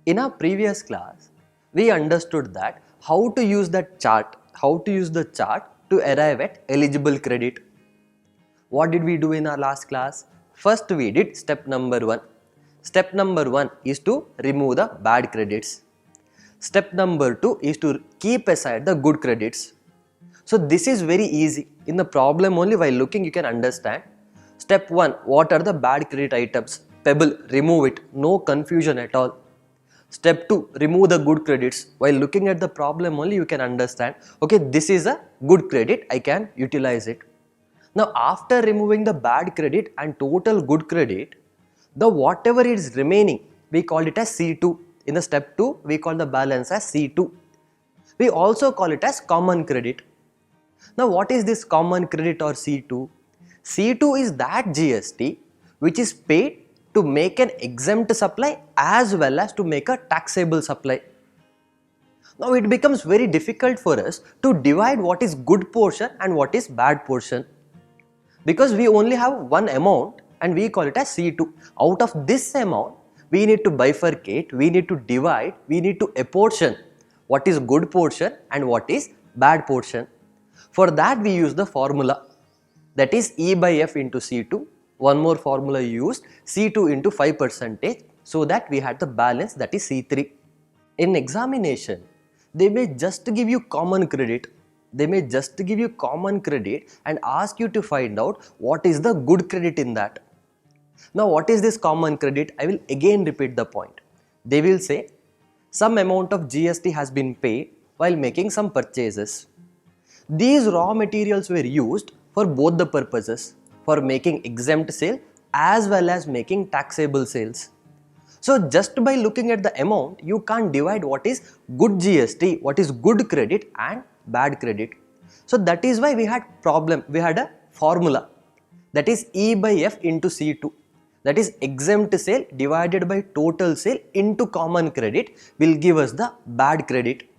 In our previous class, we understood that how to use the chart to arrive at eligible credit. What did we do in our last class? First we did step number 1. Step number 1 is to remove the bad credits. Step number 2 is to keep aside the good credits. So this is very easy. In the problem only while looking you can understand. Step 1, what are the bad credit items? Pebble, remove it. No confusion at all. Step 2, remove the good credits. While looking at the problem only you can understand, okay, this is a good credit, I can utilize it. Now after removing the bad credit and total good credit, the whatever is remaining, we call it as C2. In the step 2, we call the balance as C2. We also call it as common credit. Now what is this common credit or C2? C2 is that GST which is paid to make an exempt supply as well as to make a taxable supply. Now it becomes very difficult for us to divide what is good portion and what is bad portion, because we only have one amount and we call it as C2. Out of this amount we need to bifurcate, we need to divide, we need to apportion what is good portion and what is bad portion. For that we use the formula, that is E by F into C2. One more formula used, C2 into 5%, so that we had the balance, that is C3. In examination, they may just give you common credit. They may just give you common credit and ask you to find out what is the good credit in that. Now what is this common credit? I will again repeat the point. They will say some amount of GST has been paid while making some purchases. These raw materials were used for both the purposes, for making exempt sale as well as making taxable sales. So just by looking at the amount, you can't divide what is good GST, what is good credit and bad credit. So that is why we had a formula, that is E by F into C2. That is exempt sale divided by total sale into common credit will give us the bad credit.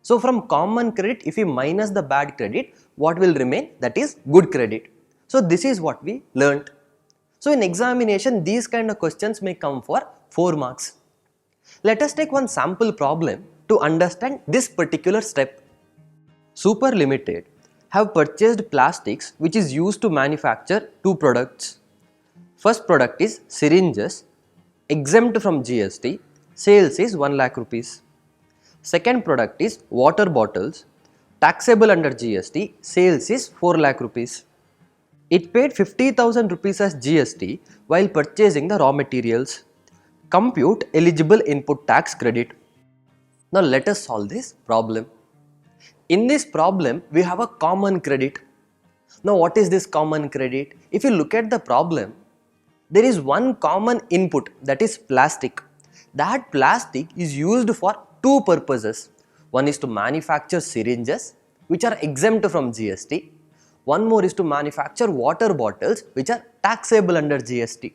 So from common credit, if we minus the bad credit, what will remain? That is good credit. So this is what we learnt. So in examination, these kind of questions may come for 4 marks. Let us take one sample problem to understand this particular step. Super Limited have purchased plastics which is used to manufacture 2 products. First product is syringes, exempt from GST, sales is 1 lakh rupees. Second product is water bottles, taxable under GST, sales is 4 lakh rupees. It paid 50,000 rupees as GST while purchasing the raw materials. Compute eligible input tax credit. Now let us solve this problem. In this problem, we have a common credit. Now what is this common credit? If you look at the problem, there is one common input, that is plastic. That plastic is used for 2 purposes. One is to manufacture syringes which are exempt from GST. One more is to manufacture water bottles which are taxable under GST.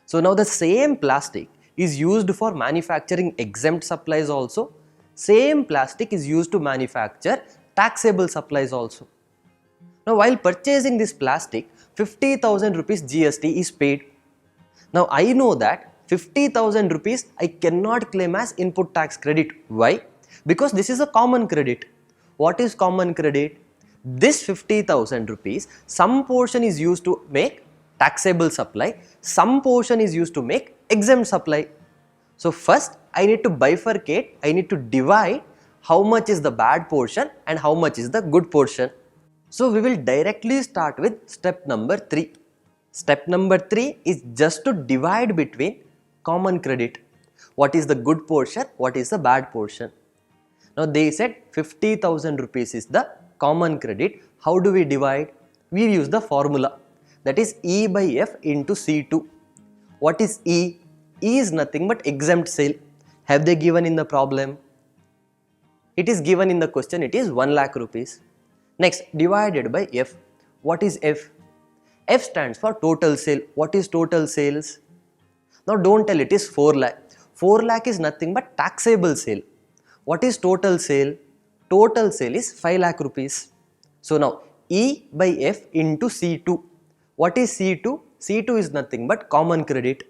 So now the same plastic is used for manufacturing exempt supplies also. Same plastic is used to manufacture taxable supplies also. Now while purchasing this plastic, 50,000 rupees GST is paid. Now I know that 50,000 rupees I cannot claim as input tax credit. Why? Because this is a common credit. What is common credit? This 50,000 rupees, some portion is used to make taxable supply, some portion is used to make exempt supply. So first I need to bifurcate, I need to divide how much is the bad portion and how much is the good portion. So we will directly start with step number 3. Step number 3 is just to divide between common credit. What is the good portion, what is the bad portion. Now they said 50,000 rupees is the common credit. How do we divide? We use the formula, that is E by F into C2. What is E? E is nothing but exempt sale. Have they given in the problem? It is given in the question, it is 1 lakh rupees. Next, divided by F. What is F? F stands for total sale. What is total sales? Now don't tell it is 4 lakh. 4 lakh is nothing but taxable sale. What is total sale? Total sale is 5 lakh rupees. So now E by F into C2. What is C2? C2 is nothing but common credit.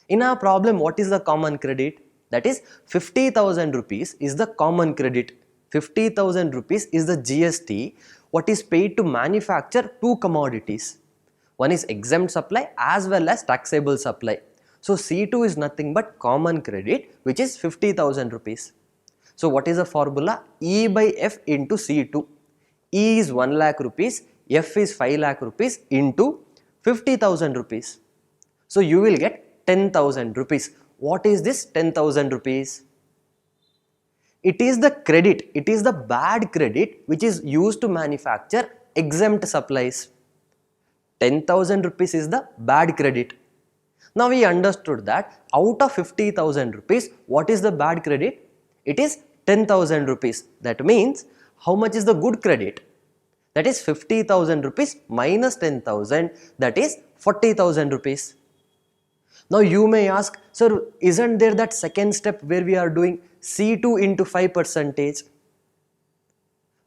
In our problem, what is the common credit? That is 50,000 rupees is the common credit. 50,000 rupees is the GST what is paid to manufacture two commodities. One is exempt supply as well as taxable supply. So C2 is nothing but common credit, which is 50,000 rupees. So what is the formula? E by F into C2. E is 1 lakh rupees, F is 5 lakh rupees into 50,000 rupees. So you will get 10,000 rupees. What is this 10,000 rupees? It is the credit, it is the bad credit which is used to manufacture exempt supplies. 10,000 rupees is the bad credit. Now we understood that out of 50,000 rupees, what is the bad credit? It is 10,000 rupees. That means how much is the good credit? That is 50,000 rupees minus 10,000, that is 40,000 rupees. Now you may ask, sir, isn't there that second step where we are doing C2 into 5%?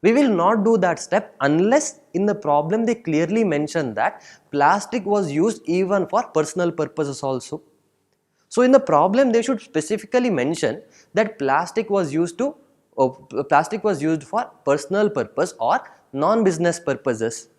We will not do that step unless in the problem they clearly mention that plastic was used even for personal purposes also. So in the problem they should specifically mention that plastic was used for personal purpose or non-business purposes.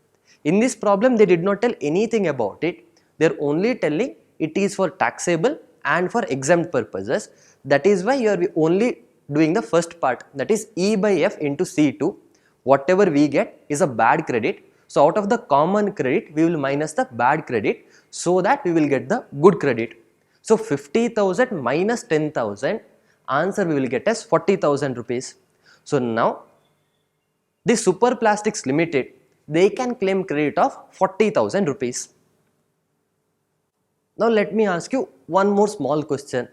In this problem they did not tell anything about it. They are only telling it is for taxable and for exempt purposes. That is why you are only doing the first part, that is E by F into C2. Whatever we get is a bad credit. So out of the common credit we will minus the bad credit so that we will get the good credit. So 50,000 minus 10,000, answer we will get as 40,000 rupees. So now the Super Plastics Limited, they can claim credit of 40,000 rupees. Now let me ask you one more small question.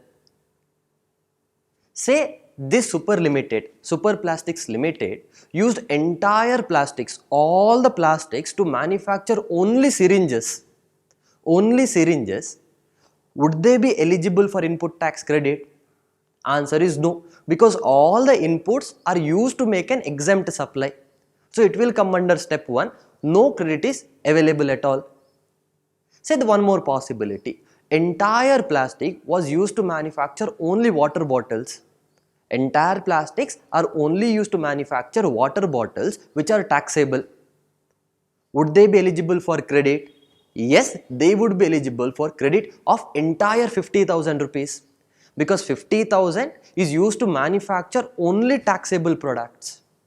Say this Super Plastics Limited used entire plastics, all the plastics to manufacture only syringes. Only syringes. Would they be eligible for input tax credit? Answer is no, because all the inputs are used to make an exempt supply. So it will come under step 1, no credit is available at all. Say the one more possibility. Entire plastic was used to manufacture only water bottles. Entire plastics are only used to manufacture water bottles which are taxable. Would they be eligible for credit? Yes, they would be eligible for credit of entire 50,000 rupees, because 50,000 is used to manufacture only taxable products.